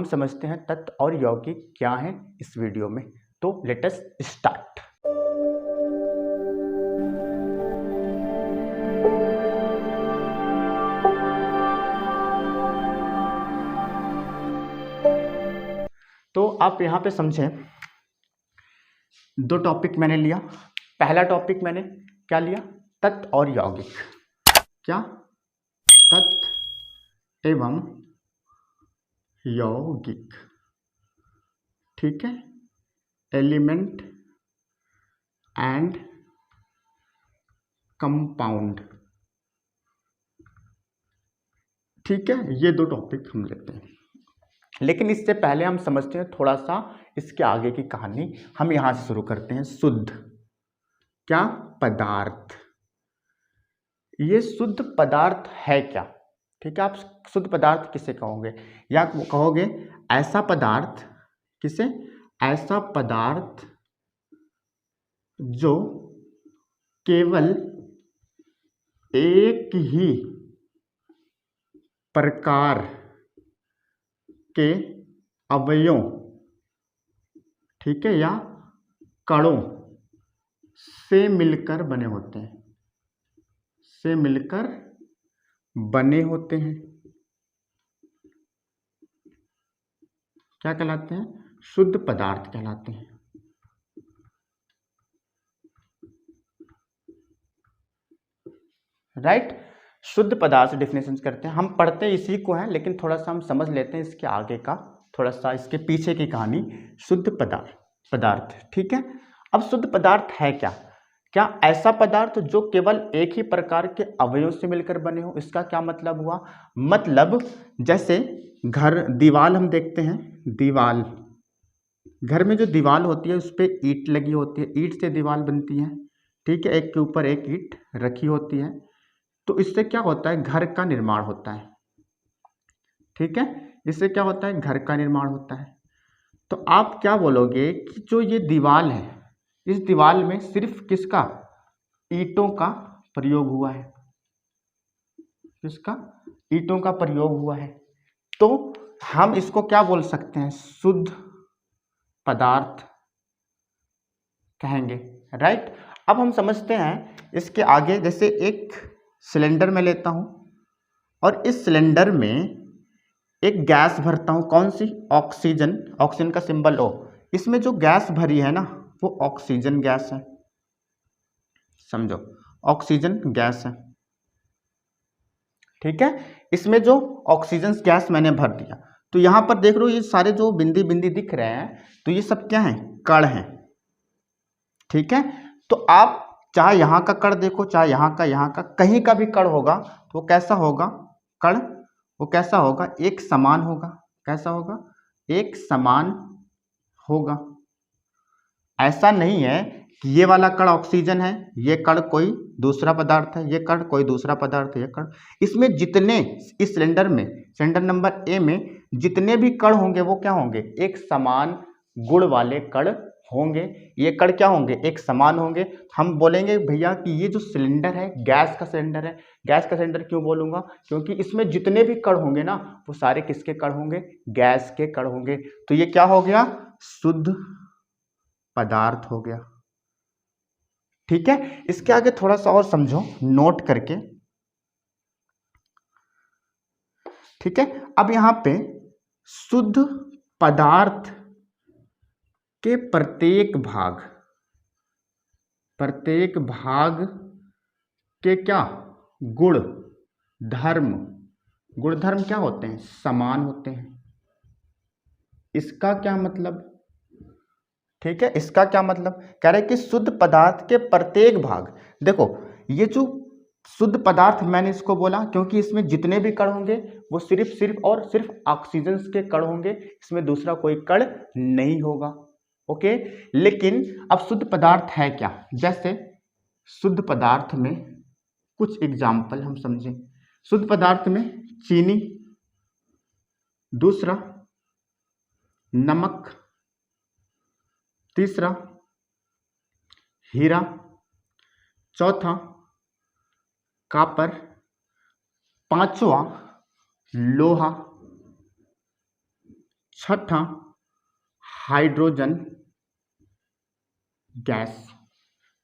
समझते हैं तत्व और यौगिक क्या है इस वीडियो में। तो लेट अस स्टार्ट। तो आप यहाँ पे समझें, दो टॉपिक मैंने लिया। पहला टॉपिक मैंने क्या लिया? तत्व और यौगिक। क्या? तत्व एवं यौगिक, ठीक है। एलिमेंट एंड कंपाउंड, ठीक है। ये दो टॉपिक हम लेते हैं, लेकिन इससे पहले हम समझते हैं थोड़ा सा इसके आगे की कहानी। हम यहां से शुरू करते हैं। शुद्ध क्या? पदार्थ। ये शुद्ध पदार्थ है क्या? ठीक है। आप शुद्ध पदार्थ किसे कहोगे? या कहोगे ऐसा पदार्थ, किसे? ऐसा पदार्थ जो केवल एक ही प्रकार के अवयवों, ठीक है, या कणों से मिलकर बने होते हैं, से मिलकर बने होते हैं। क्या कहलाते हैं? शुद्ध पदार्थ कहलाते हैं। राइट। शुद्ध पदार्थ से डिफिनेशन करते हैं। हम पढ़ते इसी को हैं, लेकिन थोड़ा सा हम समझ लेते हैं इसके आगे का, थोड़ा सा इसके पीछे की कहानी। शुद्ध पदार्थ, ठीक है। अब शुद्ध पदार्थ है क्या? क्या ऐसा पदार्थ जो केवल एक ही प्रकार के अवयवों से मिलकर बने हो। इसका क्या मतलब हुआ? मतलब जैसे दीवाल हम देखते हैं, दीवाल, घर में जो दीवाल होती है उस पर ईंट लगी होती है, ईंट से दीवाल बनती है, ठीक है। एक के ऊपर एक ईंट रखी होती है, तो इससे क्या होता है? घर का निर्माण होता है, ठीक है। इससे क्या होता है? घर का निर्माण होता है। तो आप क्या बोलोगे कि जो ये दीवाल है, इस दीवाल में सिर्फ किसका? ईंटों का प्रयोग हुआ है। किसका? ईंटों का प्रयोग हुआ है। तो हम इसको क्या बोल सकते हैं? शुद्ध पदार्थ कहेंगे, राइट। अब हम समझते हैं इसके आगे। जैसे एक सिलेंडर में लेता हूं और इस सिलेंडर में एक गैस भरता हूं। कौन सी? ऑक्सीजन। ऑक्सीजन का सिंबल O। इसमें जो गैस भरी है ना, वो ऑक्सीजन गैस है, समझो, ऑक्सीजन गैस है, ठीक है। इसमें जो ऑक्सीजन गैस मैंने भर दिया, तो यहां पर देख रहे हो ये सारे जो बिंदी बिंदी दिख रहे हैं, तो ये सब क्या है? कण हैं, ठीक है। तो आप चाहे यहां का कण देखो, चाहे यहां का कहीं का भी कण होगा, तो वो कैसा होगा? कण, वो कैसा होगा? एक समान होगा। कैसा होगा? एक समान होगा। ऐसा नहीं है कि ये वाला कण ऑक्सीजन है, ये कण कोई दूसरा पदार्थ है, ये कण कोई दूसरा पदार्थ है, ये कण। इसमें जितने, इस सिलेंडर में, सिलेंडर नंबर A में जितने भी कण होंगे वो क्या होंगे? एक समान गुण वाले कण होंगे। ये कण क्या होंगे? एक समान होंगे। हम बोलेंगे भैया कि ये जो सिलेंडर है गैस का सिलेंडर है। गैस का सिलेंडर क्यों बोलूंगा? क्योंकि इसमें जितने भी कण होंगे ना, वो सारे किसके कण होंगे? गैस के कण होंगे। तो ये क्या हो गया? शुद्ध पदार्थ हो गया, ठीक है। इसके आगे थोड़ा सा और समझो नोट करके, ठीक है। अब यहां पे शुद्ध पदार्थ के प्रत्येक भाग के क्या गुण धर्म, गुणधर्म क्या होते हैं? समान होते हैं। इसका क्या मतलब? ठीक है, इसका क्या मतलब? कह रहे कि शुद्ध पदार्थ के प्रत्येक भाग, देखो ये जो शुद्ध पदार्थ मैंने इसको बोला क्योंकि इसमें जितने भी कण होंगे वो सिर्फ और सिर्फ ऑक्सीजन के कण होंगे, इसमें दूसरा कोई कण नहीं होगा, ओके। लेकिन अब शुद्ध पदार्थ है क्या? जैसे शुद्ध पदार्थ में कुछ एग्जाम्पल हम समझें। शुद्ध पदार्थ में चीनी, दूसरा नमक, तीसरा हीरा, चौथा कॉपर, पांचवा लोहा, छठा हाइड्रोजन गैस।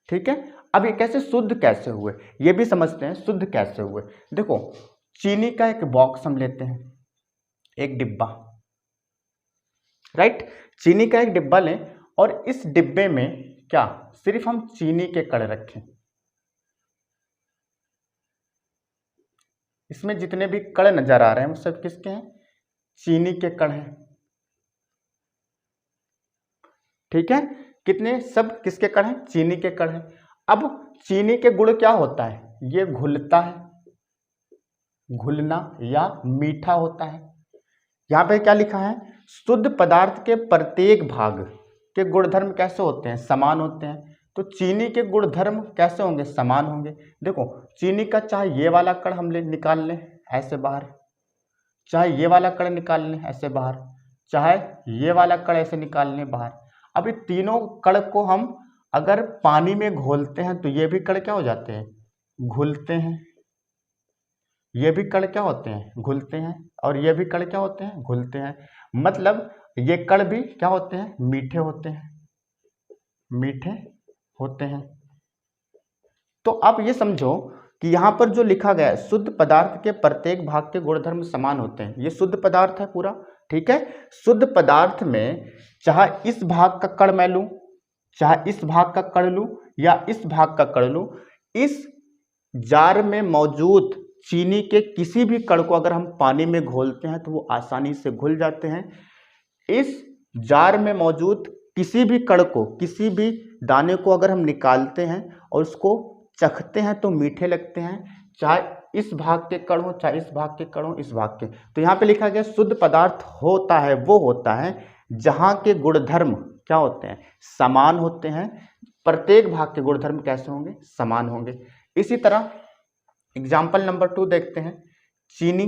ठीक है, अब ये कैसे शुद्ध कैसे हुए ये भी समझते हैं, शुद्ध कैसे हुए। देखो चीनी का एक बॉक्स हम लेते हैं, एक डिब्बा, राइट, चीनी का एक डिब्बा लें और इस डिब्बे में क्या सिर्फ हम चीनी के कण रखें। इसमें जितने भी कण नजर आ रहे हैं वो सब किसके हैं, चीनी के कण हैं। ठीक है, कितने, सब किसके कण हैं, चीनी के कण हैं। अब चीनी के गुण क्या होता है, ये घुलता है, घुलना या मीठा होता है। यहां पे क्या लिखा है, शुद्ध पदार्थ के प्रत्येक भाग के गुणधर्म कैसे होते हैं, समान होते हैं। तो चीनी के गुणधर्म कैसे होंगे, समान होंगे। देखो चीनी का चाहे ये वाला कण हम निकाल लें ऐसे बाहर, चाहे ये वाला कण निकाल लें ऐसे बाहर, चाहे ये वाला कण ऐसे निकाल लें बाहर। अब ये तीनों कण को हम अगर पानी में घोलते हैं तो ये भी कण क्या हो जाते हैं, घुलते हैं। ये भी कण क्या होते हैं, घुलते हैं, और ये भी कण क्या होते हैं, घुलते हैं। मतलब ये कण भी क्या होते हैं, मीठे होते हैं, मीठे होते हैं। तो आप ये समझो कि यहां पर जो लिखा गया है शुद्ध पदार्थ के प्रत्येक भाग के गुणधर्म समान होते हैं, ये शुद्ध पदार्थ है पूरा। ठीक है, शुद्ध पदार्थ में चाहे इस भाग का कण मैं लूं, चाहे इस भाग का कण लूं या इस भाग का कण लूं, इस जार में मौजूद चीनी के किसी भी कण को अगर हम पानी में घोलते हैं तो वो आसानी से घुल जाते हैं। इस जार में मौजूद किसी भी कण को, किसी भी दाने को अगर हम निकालते हैं और उसको चखते हैं तो मीठे लगते हैं, चाहे इस भाग के कण हो, चाहे इस भाग के कण हो, इस भाग के। तो यहाँ पे लिखा गया शुद्ध पदार्थ होता है वो होता है जहां के गुणधर्म क्या होते हैं, समान होते हैं। प्रत्येक भाग के गुणधर्म कैसे होंगे, समान होंगे। इसी तरह एग्जाम्पल नंबर 2 देखते हैं, चीनी।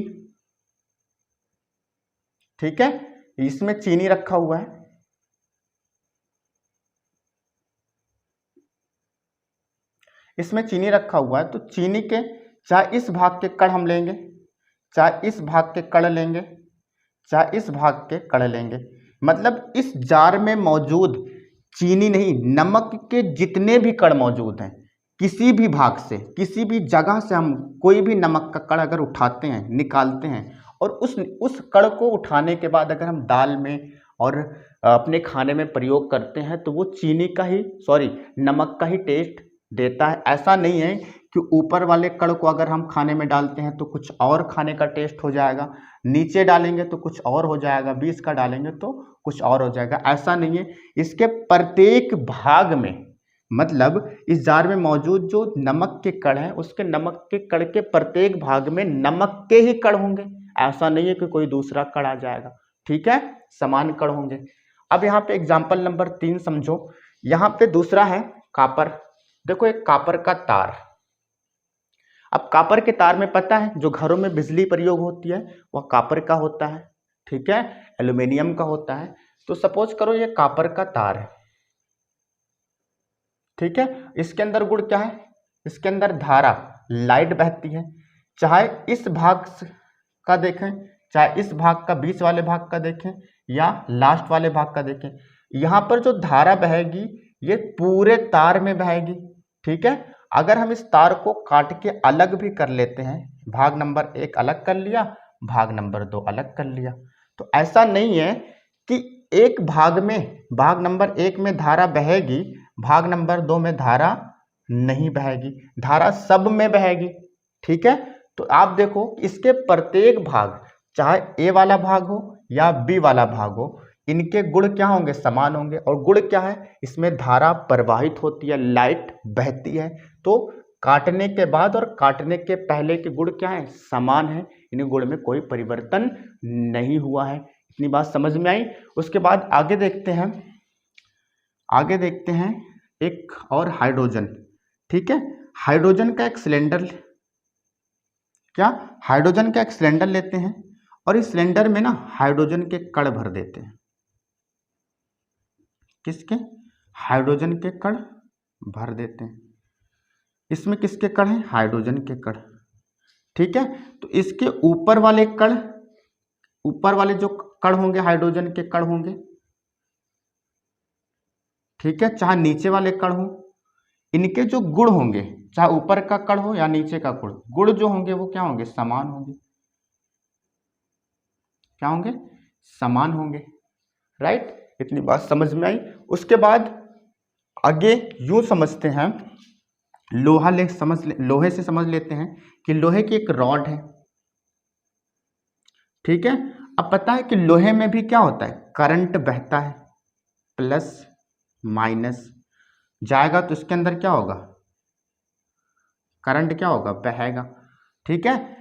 ठीक है, इसमें चीनी रखा हुआ है, इसमें चीनी रखा हुआ है। तो चीनी के चाहे इस भाग के कण हम लेंगे, चाहे इस भाग के कण लेंगे, चाहे इस भाग के कण लेंगे, मतलब इस जार में मौजूद चीनी नहीं, नमक के जितने भी कण मौजूद हैं, किसी भी भाग से, किसी भी जगह से हम कोई भी नमक का कण अगर उठाते हैं, निकालते हैं, और उस कण को उठाने के बाद अगर हम दाल में और अपने खाने में प्रयोग करते हैं तो वो चीनी का ही, सॉरी, नमक का ही टेस्ट देता है। ऐसा नहीं है कि ऊपर वाले कण को अगर हम खाने में डालते हैं तो कुछ और खाने का टेस्ट हो जाएगा, नीचे डालेंगे तो कुछ और हो जाएगा, बीच का डालेंगे तो कुछ और हो जाएगा, ऐसा नहीं है। इसके प्रत्येक भाग में, मतलब इस जार में मौजूद जो नमक के कण हैं उसके नमक के कण के प्रत्येक भाग में नमक के ही कण होंगे, ऐसा नहीं है कि कोई दूसरा कण आ जाएगा। ठीक है, समान कण होंगे। अब यहाँ पे एग्जाम्पल नंबर 3 समझो, यहाँ पे दूसरा है कॉपर। देखो एक कॉपर का तार, अब कॉपर के तार में पता है जो घरों में बिजली प्रयोग होती है वह कॉपर का होता है, ठीक है, एल्यूमिनियम का होता है। तो सपोज करो ये कॉपर का तार है, ठीक है, इसके अंदर गुण क्या है, इसके अंदर धारा, लाइट बहती है। चाहे इस भाग का देखें, चाहे इस भाग का, बीच वाले भाग का देखें या लास्ट वाले भाग का देखें, यहाँ पर जो धारा बहेगी ये पूरे तार में बहेगी। ठीक है, अगर हम इस तार को काट के अलग भी कर लेते हैं, भाग नंबर 1 अलग कर लिया, भाग नंबर 2 अलग कर लिया, तो ऐसा नहीं है कि एक भाग में, भाग नंबर 1 में धारा बहेगी, भाग नंबर 2 में धारा नहीं बहेगी, धारा सब में बहेगी। ठीक है, तो आप देखो इसके प्रत्येक भाग, चाहे ए वाला भाग हो या बी वाला भाग हो, इनके गुण क्या होंगे, समान होंगे। और गुण क्या है, इसमें धारा प्रवाहित होती है, लाइट बहती है। तो काटने के बाद और काटने के पहले के गुण क्या है, समान है, इन गुण में कोई परिवर्तन नहीं हुआ है। इतनी बात समझ में आई। उसके बाद आगे देखते हैं, आगे देखते हैं एक और हाइड्रोजन। ठीक है, हाइड्रोजन का एक सिलेंडर, क्या, हाइड्रोजन का एक सिलेंडर लेते हैं और इस सिलेंडर में ना हाइड्रोजन के कण भर देते हैं। किसके, हाइड्रोजन के कण भर देते हैं। इसमें किसके कण हैं, हाइड्रोजन के कण। ठीक है, तो इसके ऊपर वाले कण, ऊपर वाले जो कण होंगे, हाइड्रोजन के कण होंगे, ठीक है, चाहे नीचे वाले कण हो, इनके जो गुण होंगे, चाहे ऊपर का कण हो या नीचे का गुण जो होंगे वो क्या होंगे, समान होंगे। क्या होंगे, समान होंगे, राइट। इतनी बात समझ में आई। उसके बाद आगे यूं समझते हैं, लोहे से समझ लेते हैं कि लोहे की एक रॉड है, ठीक है। अब पता है कि लोहे में भी क्या होता है, करंट बहता है, प्लस माइनस जाएगा तो इसके अंदर क्या होगा, करंट क्या होगा, बहेगा, ठीक है।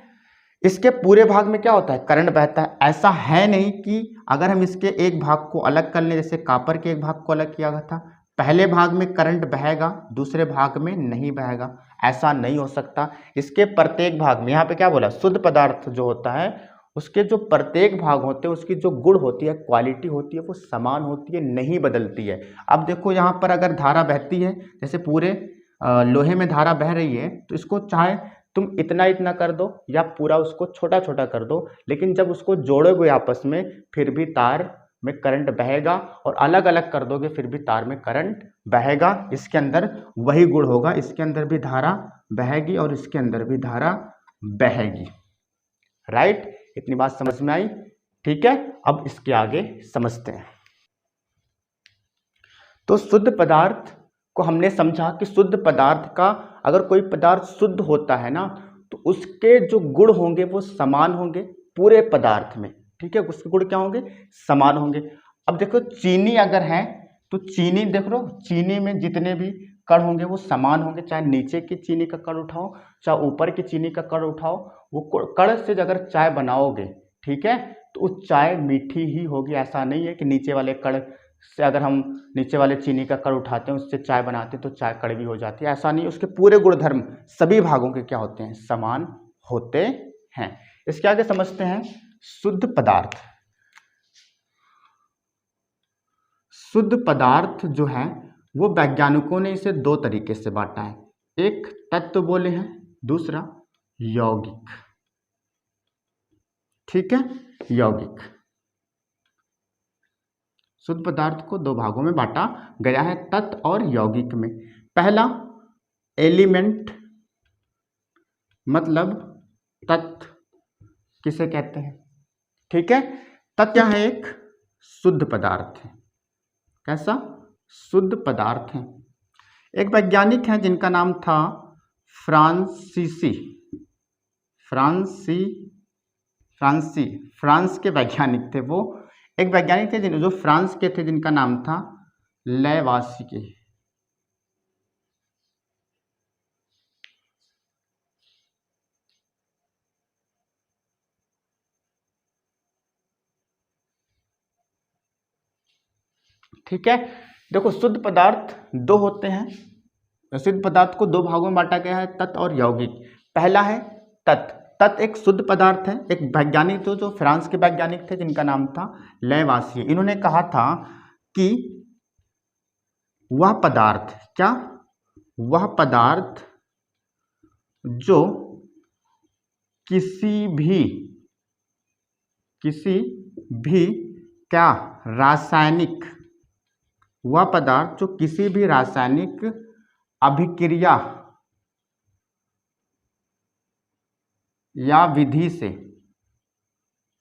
इसके पूरे भाग में क्या होता है, करंट बहता है। ऐसा है नहीं कि अगर हम इसके एक भाग को अलग कर लें, जैसे कॉपर के एक भाग को अलग किया गया था, पहले भाग में करंट बहेगा, दूसरे भाग में नहीं बहेगा, ऐसा नहीं हो सकता। इसके प्रत्येक भाग में, यहाँ पे क्या बोला, शुद्ध पदार्थ जो होता है उसके जो प्रत्येक भाग होते हैं उसकी जो गुण होती है, क्वालिटी होती है, वो समान होती है, नहीं बदलती है। अब देखो यहाँ पर अगर धारा बहती है, जैसे पूरे लोहे में धारा बह रही है, तो इसको चाहे तुम इतना इतना कर दो या पूरा उसको छोटा छोटा कर दो, लेकिन जब उसको जोड़ोगे आपस में फिर भी तार में करंट बहेगा, और अलग अलग कर दोगे फिर भी तार में करंट बहेगा। इसके अंदर वही गुण होगा, इसके अंदर भी धारा बहेगी और इसके अंदर भी धारा बहेगी, राइट। इतनी बात समझ में आई, ठीक है। अब इसके आगे समझते हैं। तो शुद्ध पदार्थ को हमने समझा कि शुद्ध पदार्थ का, अगर कोई पदार्थ शुद्ध होता है ना तो उसके जो गुण होंगे वो समान होंगे पूरे पदार्थ में, ठीक है, उसके गुण क्या होंगे, समान होंगे। अब देखो चीनी अगर है तो चीनी देख लो, चीनी में जितने भी कण होंगे वो समान होंगे, चाहे नीचे की चीनी का कण उठाओ चाहे ऊपर की चीनी का कण उठाओ, वो कण से अगर चाय बनाओगे, ठीक है, तो उस चाय मीठी ही होगी। ऐसा नहीं है कि नीचे वाले कण से अगर हम नीचे वाले चीनी का कण उठाते हैं उससे चाय बनाते हैं तो चाय कड़वी हो जाती है, ऐसा नहीं। उसके पूरे गुणधर्म सभी भागों के क्या होते हैं, समान होते हैं। इसके आगे समझते हैं शुद्ध पदार्थ। शुद्ध पदार्थ जो है वो वैज्ञानिकों ने इसे दो तरीके से बांटा है, एक तत्व बोले हैं, दूसरा यौगिक, ठीक है, यौगिक। शुद्ध पदार्थ को दो भागों में बांटा गया है, तत्व और यौगिक में। पहला एलिमेंट, मतलब तत्व किसे कहते हैं, ठीक है। तत्व क्या है, एक शुद्ध पदार्थ है, कैसा, शुद्ध पदार्थ है। एक वैज्ञानिक है जिनका नाम था फ्रांस के वैज्ञानिक थे वो। एक वैज्ञानिक थे जो फ्रांस के थे जिनका नाम था लेवासिए, ठीक है। देखो शुद्ध पदार्थ दो होते हैं, शुद्ध पदार्थ को दो भागों में बांटा गया है, तत्व और यौगिक। पहला है तत्व। तत्व एक शुद्ध पदार्थ है। एक वैज्ञानिक जो फ्रांस के वैज्ञानिक थे जिनका नाम था लेवासिए, इन्होंने कहा था कि वह पदार्थ, क्या, वह पदार्थ जो किसी भी क्या, रासायनिक, वह पदार्थ जो किसी भी रासायनिक अभिक्रिया या विधि से,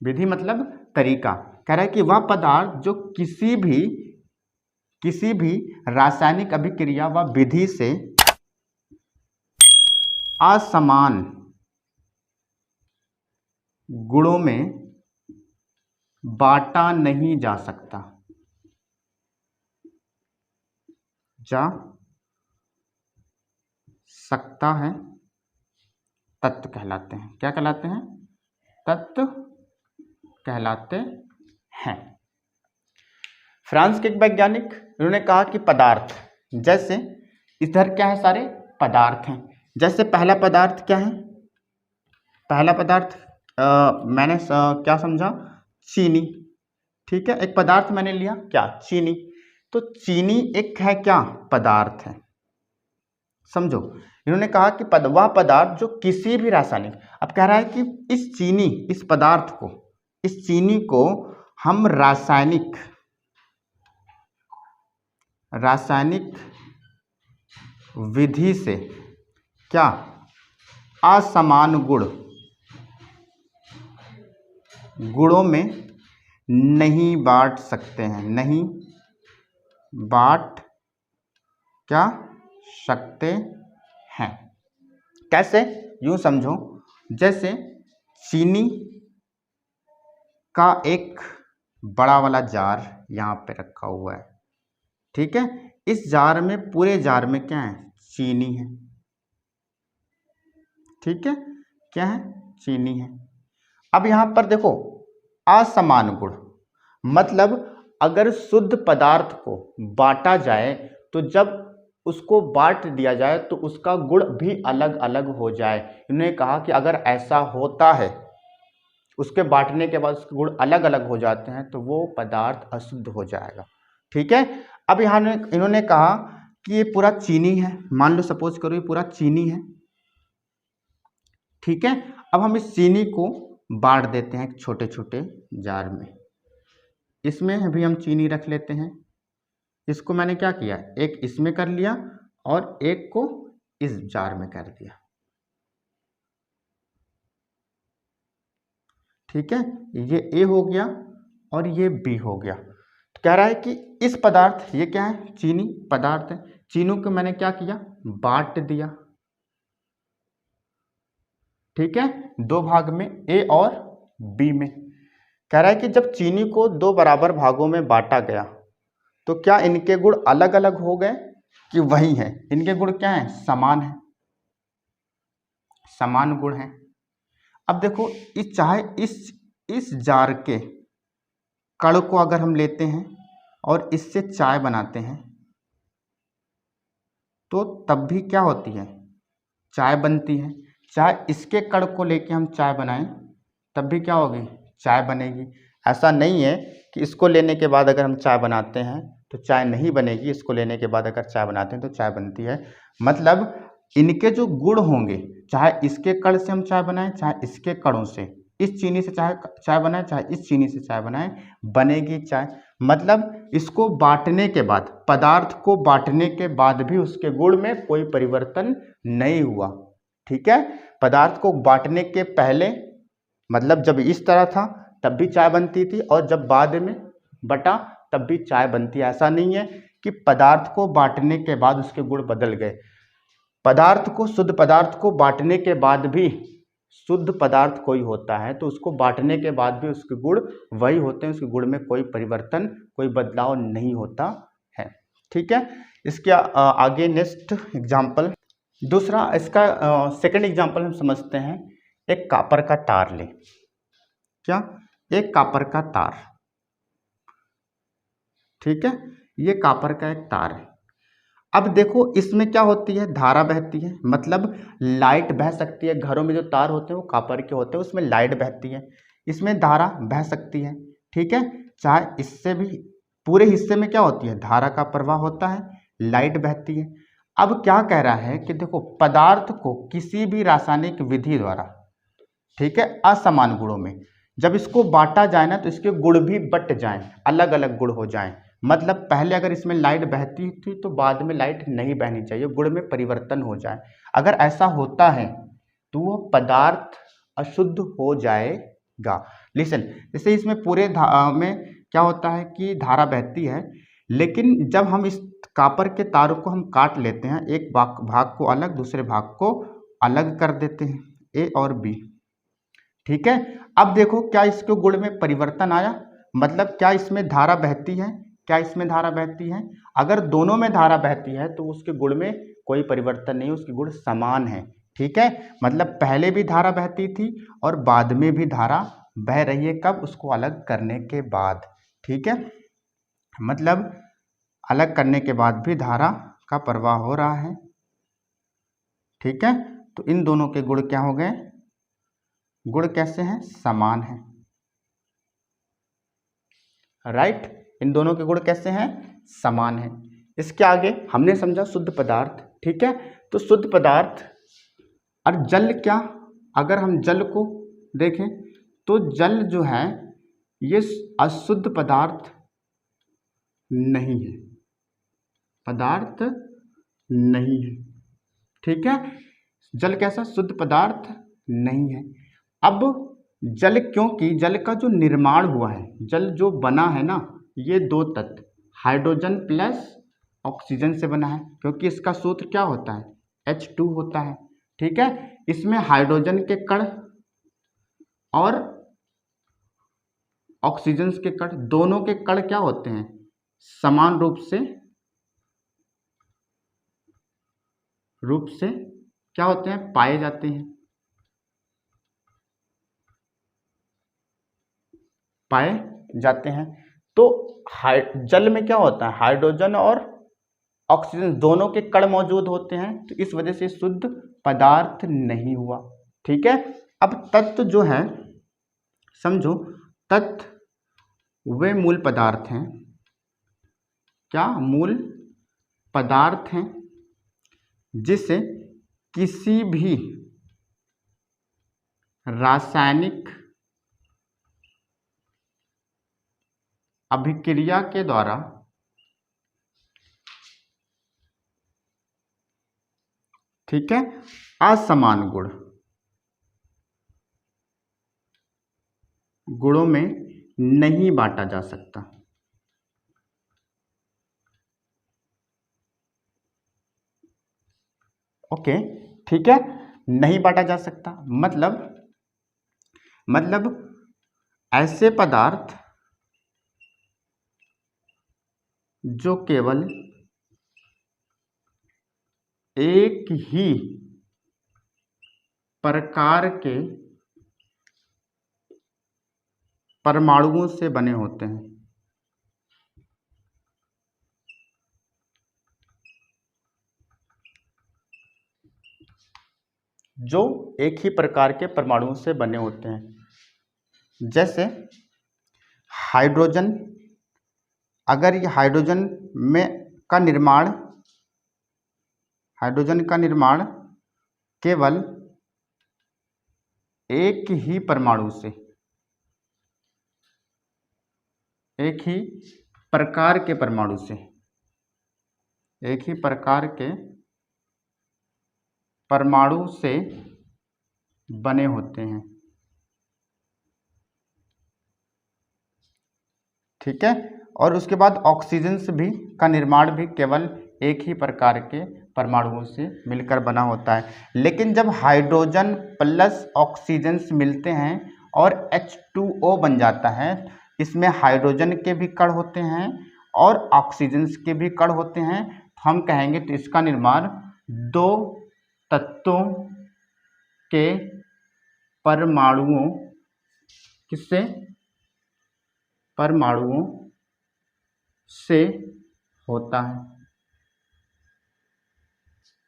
विधि मतलब तरीका, कह रहा है कि वह पदार्थ जो किसी भी रासायनिक अभिक्रिया व विधि से असमान गुणों में बांटा नहीं जा सकता, है, तत्व कहलाते हैं। क्या कहलाते हैं, तत्व कहलाते हैं। फ्रांस के एक वैज्ञानिक, उन्होंने कहा कि पदार्थ, जैसे इधर क्या है, सारे पदार्थ हैं। जैसे पहला पदार्थ क्या है, पहला पदार्थ मैंने क्या समझा, चीनी, ठीक है। एक पदार्थ मैंने लिया क्या, चीनी, तो चीनी एक है क्या, पदार्थ है, समझो। इन्होंने कहा कि वह पदार्थ जो किसी भी रासायनिक, अब कह रहा है कि इस पदार्थ को, इस चीनी को हम रासायनिक विधि से क्या असमान गुणों में नहीं बांट सकते हैं, नहीं बांट क्या सकते हैं। कैसे? यूं समझो, जैसे चीनी का एक बड़ा वाला जार यहाँ पे रखा हुआ है, ठीक है। इस जार में, पूरे जार में क्या है? चीनी है, ठीक है। क्या है? चीनी है। अब यहाँ पर देखो, असमान गुण मतलब अगर शुद्ध पदार्थ को बांटा जाए तो जब उसको बांट दिया जाए तो उसका गुण भी अलग अलग हो जाए। इन्होंने कहा कि अगर ऐसा होता है, उसके बांटने के बाद उसके गुण अलग अलग हो जाते हैं, तो वो पदार्थ अशुद्ध हो जाएगा, ठीक है। अब यहाँ इन्होंने कहा कि ये पूरा चीनी है, मान लो, सपोज करो ये पूरा चीनी है, ठीक है। अब हम इस चीनी को बांट देते हैं छोटे छोटे जार में। इसमें अभी हम चीनी रख लेते हैं। इसको मैंने क्या किया, एक इसमें कर लिया और एक को इस जार में कर दिया, ठीक है। ये ए हो गया और ये बी हो गया। तो कह रहा है कि इस पदार्थ, ये क्या है? चीनी पदार्थ है, चीनी को मैंने क्या किया? बांट दिया, ठीक है, दो भाग में, ए और बी में। कह रहा है कि जब चीनी को दो बराबर भागों में बांटा गया तो क्या इनके गुण अलग अलग हो गए कि वही है? इनके गुण क्या है? समान है, समान गुण है। अब देखो, चाहे इस जार के कण को अगर हम लेते हैं और इससे चाय बनाते हैं तो तब भी क्या होती है? चाय बनती है। चाहे इसके कण को लेके हम चाय बनाएं तब भी क्या होगी? चाय बनेगी। ऐसा नहीं है कि इसको लेने के बाद अगर हम चाय बनाते हैं तो चाय नहीं बनेगी, इसको लेने के बाद अगर चाय बनाते हैं तो चाय बनती है। मतलब इनके जो गुण होंगे, चाहे इसके कण से हम चाय बनाएं, चाहे इसके कणों से, इस चीनी से चाहे चाय बनाएं, चाहे इस चीनी से चाय बनाएं, बनेगी चाय। मतलब इसको बांटने के बाद, पदार्थ को बांटने के बाद भी उसके गुण में कोई परिवर्तन नहीं हुआ, ठीक है। पदार्थ को बांटने के पहले, मतलब जब इस तरह था तब भी चाय बनती थी, और जब बाद में बटा तब भी चाय बनती है। ऐसा नहीं है कि पदार्थ को बांटने के बाद उसके गुण बदल गए। पदार्थ को, शुद्ध पदार्थ को बांटने के बाद भी शुद्ध पदार्थ कोई होता है तो उसको बांटने के बाद भी उसके गुण वही होते हैं, उसके गुण में कोई परिवर्तन, कोई बदलाव नहीं होता है, ठीक है। इसके आगे नेक्स्ट एग्जाम्पल, दूसरा इसका सेकंड एग्जाम्पल हम समझते हैं। एक कॉपर का तार ले, क्या? एक कॉपर का तार, ठीक है, ये कॉपर का एक तार है। अब देखो, इसमें क्या होती है? धारा बहती है, मतलब लाइट बह सकती है। घरों में जो तार होते हैं वो कॉपर के होते हैं, उसमें लाइट बहती है, इसमें धारा बह सकती है, ठीक है। चाहे इससे भी, पूरे हिस्से में क्या होती है? धारा का प्रवाह होता है, लाइट बहती है। अब क्या कह रहा है कि देखो, पदार्थ को किसी भी रासायनिक विधि द्वारा, ठीक है, असमान गुणों में जब इसको बांटा जाए ना तो इसके गुण भी बट जाएं, अलग अलग गुण हो जाएं। मतलब पहले अगर इसमें लाइट बहती थी तो बाद में लाइट नहीं बहनी चाहिए, गुण में परिवर्तन हो जाए। अगर ऐसा होता है तो वो पदार्थ अशुद्ध हो जाएगा। लिसन, जैसे इसमें पूरे में क्या होता है कि धारा बहती है, लेकिन जब हम इस कॉपर के तारों को हम काट लेते हैं, एक भाग को अलग, दूसरे भाग को अलग कर देते हैं, ए और बी, ठीक है। अब देखो, क्या इसके गुण में परिवर्तन आया? मतलब क्या इसमें धारा बहती है? क्या इसमें धारा बहती है? अगर दोनों में धारा बहती है तो उसके गुण में कोई परिवर्तन नहीं, उसके गुण समान है, ठीक है। मतलब पहले भी धारा बहती थी और बाद में भी धारा बह रही है। कब? उसको अलग करने के बाद, ठीक है। मतलब अलग करने के बाद भी धारा का प्रवाह हो रहा है, ठीक है। तो इन दोनों के गुण क्या हो गए? गुण कैसे हैं? समान है, राइट। इन दोनों के गुण कैसे हैं? समान है। इसके आगे हमने समझा शुद्ध पदार्थ, ठीक है। तो शुद्ध पदार्थ और जल, क्या? अगर हम जल को देखें तो जल जो है ये अशुद्ध पदार्थ नहीं है, पदार्थ नहीं है। ठीक है, जल कैसा शुद्ध पदार्थ नहीं है। अब जल, क्योंकि जल का जो निर्माण हुआ है, जल जो बना है ना, ये दो तत्व हाइड्रोजन प्लस ऑक्सीजन से बना है, क्योंकि इसका सूत्र क्या होता है, H2 होता है। ठीक है, इसमें हाइड्रोजन के कण और ऑक्सीजन के कण, दोनों के कण क्या होते हैं, समान रूप से क्या होते हैं, पाए जाते हैं, पाए जाते हैं। तो जल में क्या होता है, हाइड्रोजन और ऑक्सीजन दोनों के कण मौजूद होते हैं, तो इस वजह से शुद्ध पदार्थ नहीं हुआ। ठीक है, अब तत्व जो है, समझो, तत्व वे मूल पदार्थ हैं, क्या मूल पदार्थ हैं जिसे किसी भी रासायनिक अभिक्रिया के द्वारा ठीक है असमान गुणों में नहीं बांटा जा सकता। ओके, ठीक है, नहीं बांटा जा सकता, मतलब ऐसे पदार्थ जो केवल एक ही प्रकार के परमाणुओं से बने होते हैं, जो एक ही प्रकार के परमाणुओं से बने होते हैं। जैसे हाइड्रोजन, अगर ये हाइड्रोजन का निर्माण केवल एक ही परमाणु से, एक ही प्रकार के परमाणु से, एक ही प्रकार के परमाणु से बने होते हैं। ठीक है, और उसके बाद ऑक्सीजन भी का निर्माण भी केवल एक ही प्रकार के परमाणुओं से मिलकर बना होता है। लेकिन जब हाइड्रोजन प्लस ऑक्सीजन मिलते हैं और H2O बन जाता है, इसमें हाइड्रोजन के भी कण होते हैं और ऑक्सीजन के भी कण होते हैं, हम कहेंगे तो इसका निर्माण दो तत्वों के परमाणुओं से होता है।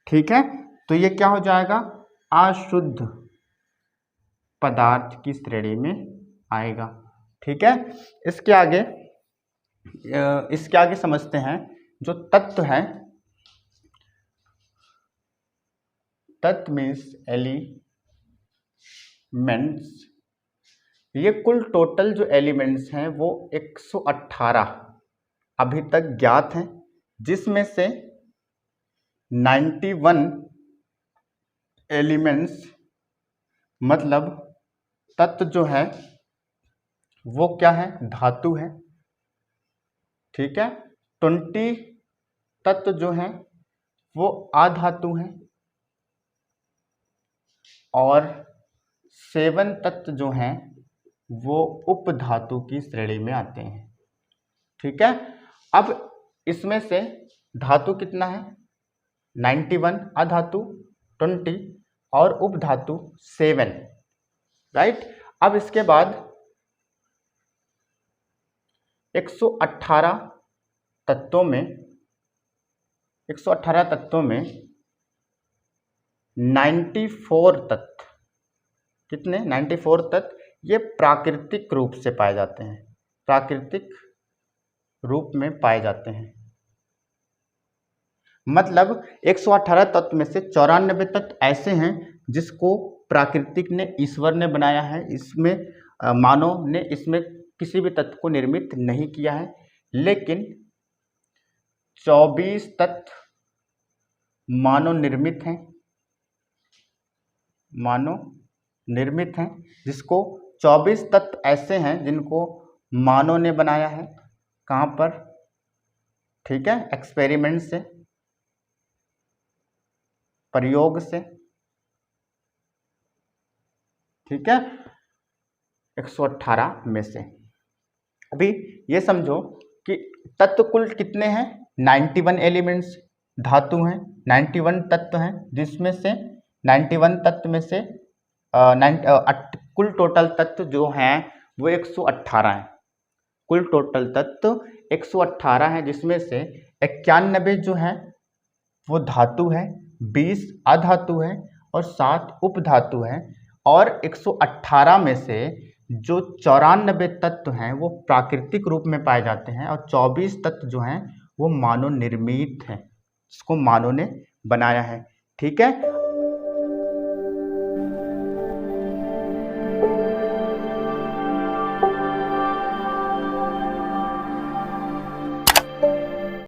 ठीक है, तो ये क्या हो जाएगा, अशुद्ध पदार्थ की श्रेणी में आएगा। ठीक है, इसके आगे समझते हैं जो तत्व है, तत्व मीन्स एलिमेंट्स। ये कुल टोटल जो एलिमेंट्स हैं वो 118 अभी तक ज्ञात हैं, जिसमें से 91 एलिमेंट्स मतलब तत्व जो है वो क्या है, धातु है। ठीक है, 20 तत्व जो है वो अधातु हैं और 7 तत्व जो हैं वो उपधातु की श्रेणी में आते हैं। ठीक है, अब इसमें से धातु कितना है, 91, अधातु 20 और उपधातु 7, राइट। अब इसके बाद 118 तत्वों में 94 तत्व, कितने, 94 तत्व ये प्राकृतिक रूप से पाए जाते हैं, प्राकृतिक रूप में पाए जाते हैं। मतलब 118 तत्व में से 94 तत्व ऐसे हैं जिसको प्राकृतिक ने, ईश्वर ने बनाया है, इसमें मानव ने इसमें किसी भी तत्व को निर्मित नहीं किया है, लेकिन 24 तत्व मानव निर्मित हैं, जिसको 24 तत्व ऐसे हैं जिनको मानव ने बनाया है। कहाँ पर? ठीक है, एक्सपेरिमेंट से, प्रयोग से। ठीक है, 118 में से। अभी ये समझो कि तत्व कुल कितने हैं? 91 एलिमेंट्स धातु हैं, 91 तत्व हैं, जिसमें से 91 तत्व में से कुल टोटल तत्व जो हैं वो 118 हैं। कुल टोटल तत्व 118 है, जिसमें से 91 जो है वो धातु है, 20 अधातु है और 7 उपधातु है। और 118 में से जो 94 तत्व हैं वो प्राकृतिक रूप में पाए जाते हैं और 24 तत्व जो हैं वो मानव निर्मित हैं, जिसको मानव ने बनाया है। ठीक है,